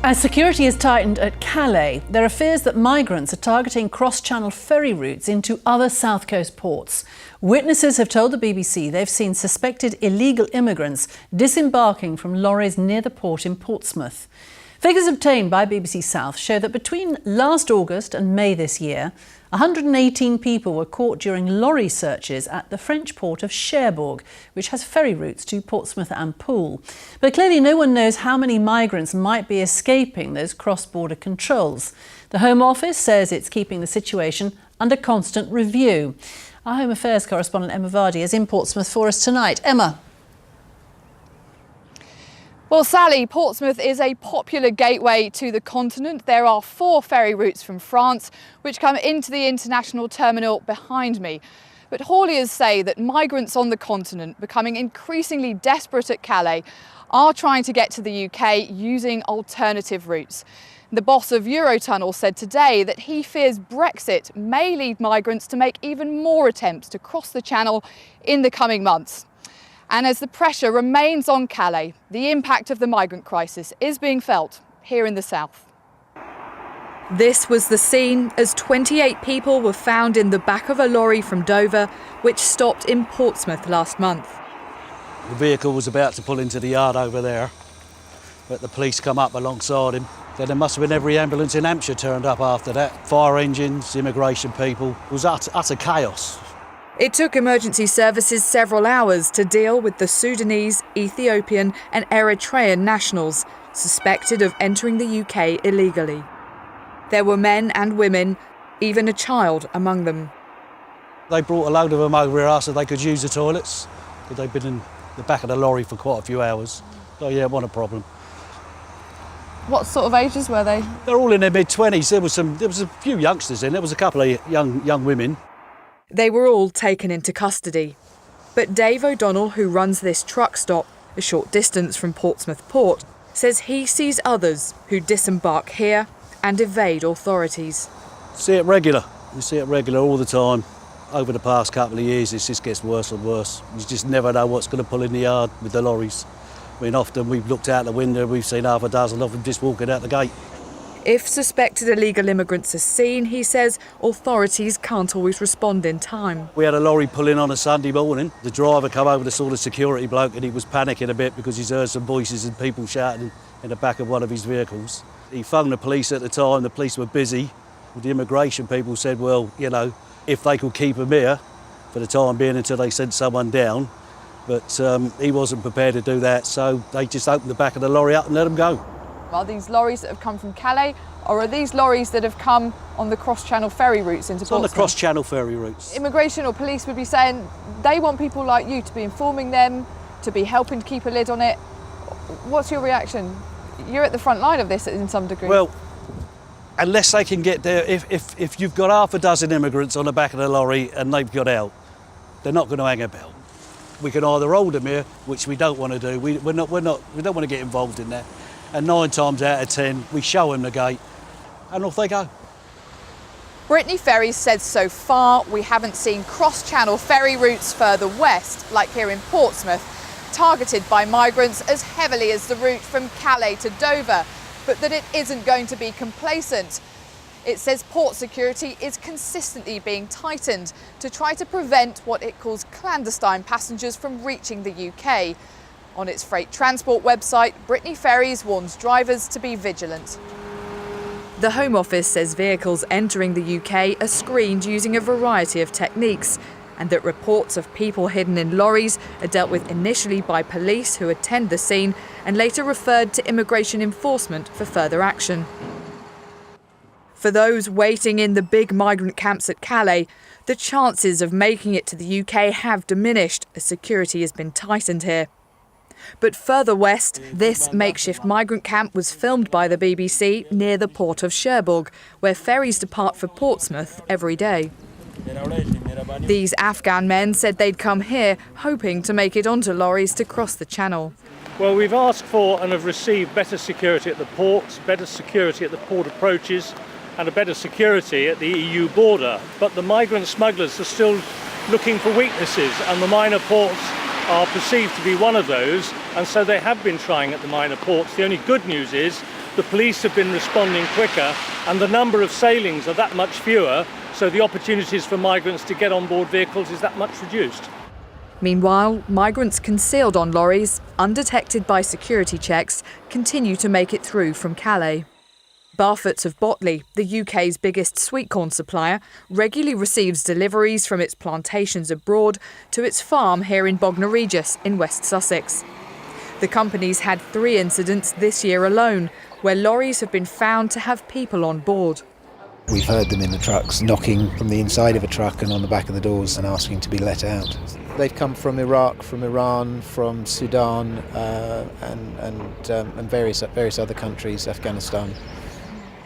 As security is tightened at Calais, there are fears that migrants are targeting cross-channel ferry routes into other south coast ports. Witnesses have told the BBC they've seen suspected illegal immigrants disembarking from lorries near the port in Portsmouth. Figures obtained by BBC South show that between last August and May this year, 118 people were caught during lorry searches at the French port of Cherbourg, which has ferry routes to Portsmouth and Poole. But clearly no one knows how many migrants might be escaping those cross-border controls. The Home Office says it's keeping the situation under constant review. Our Home Affairs correspondent Emma Vardy is in Portsmouth for us tonight. Emma. Well, Sally, Portsmouth is a popular gateway to the continent. There are 4 ferry routes from France which come into the international terminal behind me. But hauliers say that migrants on the continent, becoming increasingly desperate at Calais, are trying to get to the UK using alternative routes. The boss of Eurotunnel said today that he fears Brexit may lead migrants to make even more attempts to cross the Channel in the coming months. And as the pressure remains on Calais, the impact of the migrant crisis is being felt here in the south. This was the scene as 28 people were found in the back of a lorry from Dover, which stopped in Portsmouth last month. The vehicle was about to pull into the yard over there, but the police come up alongside him. Then there must have been every ambulance in Hampshire turned up after that. Fire engines, immigration people. It was utter chaos. It took emergency services several hours to deal with the Sudanese, Ethiopian and Eritrean nationals suspected of entering the UK illegally. There were men and women, even a child among them. They brought a load of them over here so they could use the toilets, because they'd been in the back of the lorry for quite a few hours. So yeah, what a problem. What sort of ages were they? They're all in their mid-20s. There was a few youngsters in. There was a couple of young women. They were all taken into custody. But Dave O'Donnell, who runs this truck stop a short distance from Portsmouth Port, says he sees others who disembark here and evade authorities. See it regular. We see it regular all the time. Over the past couple of years, it just gets worse and worse. You just never know what's going to pull in the yard with the lorries. I mean, often we've looked out the window, we've seen half a dozen of them just walking out the gate. If suspected illegal immigrants are seen, he says, authorities can't always respond in time. We had a lorry pull in on a Sunday morning. The driver come over to sort of security bloke and he was panicking a bit because he's heard some voices and people shouting in the back of one of his vehicles. He phoned the police at the time. The police were busy. The immigration people said, well, you know, if they could keep him here for the time being until they sent someone down. But he wasn't prepared to do that, so they just opened the back of the lorry up and let him go. Are these lorries that have come from Calais, or are these lorries that have come on the cross-channel ferry routes into Portsmouth? On the cross-channel ferry routes. Immigration or police would be saying they want people like you to be informing them, to be helping to keep a lid on it. What's your reaction? You're at the front line of this in some degree. Well, unless they can get there, if you've got half a dozen immigrants on the back of the lorry and they've got out, they're not going to hang about. We can either hold them here, which we don't want to do. We don't want to get involved in that. And 9 times out of 10, we show them the gate and off they go. Brittany Ferries said so far we haven't seen cross-channel ferry routes further west, like here in Portsmouth, targeted by migrants as heavily as the route from Calais to Dover, but that it isn't going to be complacent. It says port security is consistently being tightened to try to prevent what it calls clandestine passengers from reaching the UK. On its freight transport website, Brittany Ferries warns drivers to be vigilant. The Home Office says vehicles entering the UK are screened using a variety of techniques, and that reports of people hidden in lorries are dealt with initially by police who attend the scene and later referred to immigration enforcement for further action. For those waiting in the big migrant camps at Calais, the chances of making it to the UK have diminished as security has been tightened here. But further west, this makeshift migrant camp was filmed by the BBC near the port of Cherbourg, where ferries depart for Portsmouth every day. These Afghan men said they'd come here hoping to make it onto lorries to cross the Channel. Well, we've asked for and have received better security at the ports, better security at the port approaches and a better security at the EU border. But the migrant smugglers are still looking for weaknesses, and the minor ports are perceived to be one of those, and so they have been trying at the minor ports. The only good news is the police have been responding quicker, and the number of sailings are that much fewer, so the opportunities for migrants to get on board vehicles is that much reduced. Meanwhile, migrants concealed on lorries, undetected by security checks, continue to make it through from Calais. Barfoot's of Botley, the UK's biggest sweet corn supplier, regularly receives deliveries from its plantations abroad to its farm here in Bognor Regis in West Sussex. The company's had 3 incidents this year alone, where lorries have been found to have people on board. We've heard them in the trucks knocking from the inside of a truck and on the back of the doors and asking to be let out. They've come from Iraq, from Iran, from Sudan and various other countries, Afghanistan.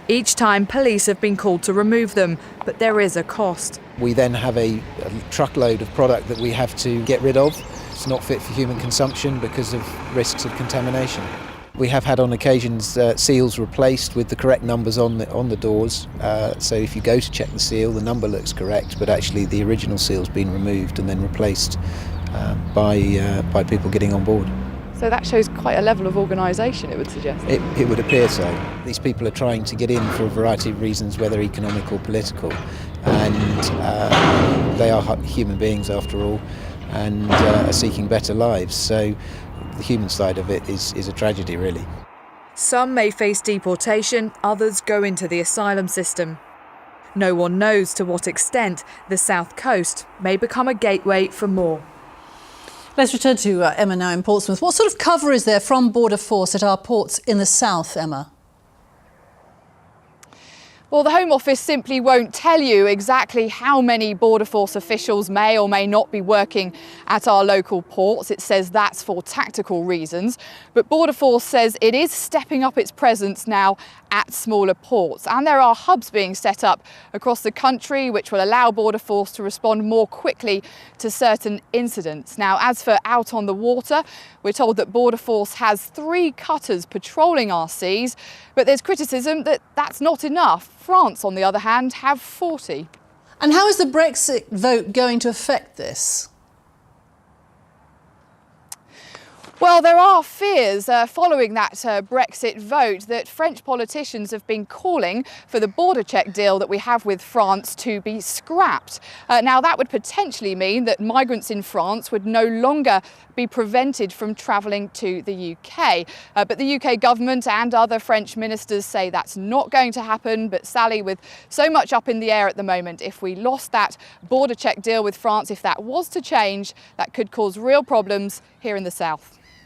Each time police have been called to remove them, but there is a cost. We then have a truckload of product that we have to get rid of. It's not fit for human consumption because of risks of contamination. We have had on occasions seals replaced with the correct numbers on the doors. So if you go to check the seal, the number looks correct, but actually the original seal's been removed and then replaced by people getting on board. So that shows quite a level of organisation, it would suggest. It would appear so. These people are trying to get in for a variety of reasons, whether economic or political, and they are human beings after all, and are seeking better lives. So the human side of it is a tragedy, really. Some may face deportation, others go into the asylum system. No one knows to what extent the South Coast may become a gateway for more. Let's return to Emma now in Portsmouth. What sort of cover is there from Border Force at our ports in the south, Emma? Well, the Home Office simply won't tell you exactly how many Border Force officials may or may not be working at our local ports. It says that's for tactical reasons. But Border Force says it is stepping up its presence now at smaller ports. And there are hubs being set up across the country which will allow Border Force to respond more quickly to certain incidents. Now, as for out on the water, we're told that Border Force has 3 cutters patrolling our seas, but there's criticism that that's not enough. France, on the other hand, have 40. And how is the Brexit vote going to affect this? Well, there are fears following that Brexit vote that French politicians have been calling for the border check deal that we have with France to be scrapped. Now, that would potentially mean that migrants in France would no longer be prevented from travelling to the UK. But the UK government and other French ministers say that's not going to happen. But Sally, with so much up in the air at the moment, if we lost that border check deal with France, if that was to change, that could cause real problems here in the south.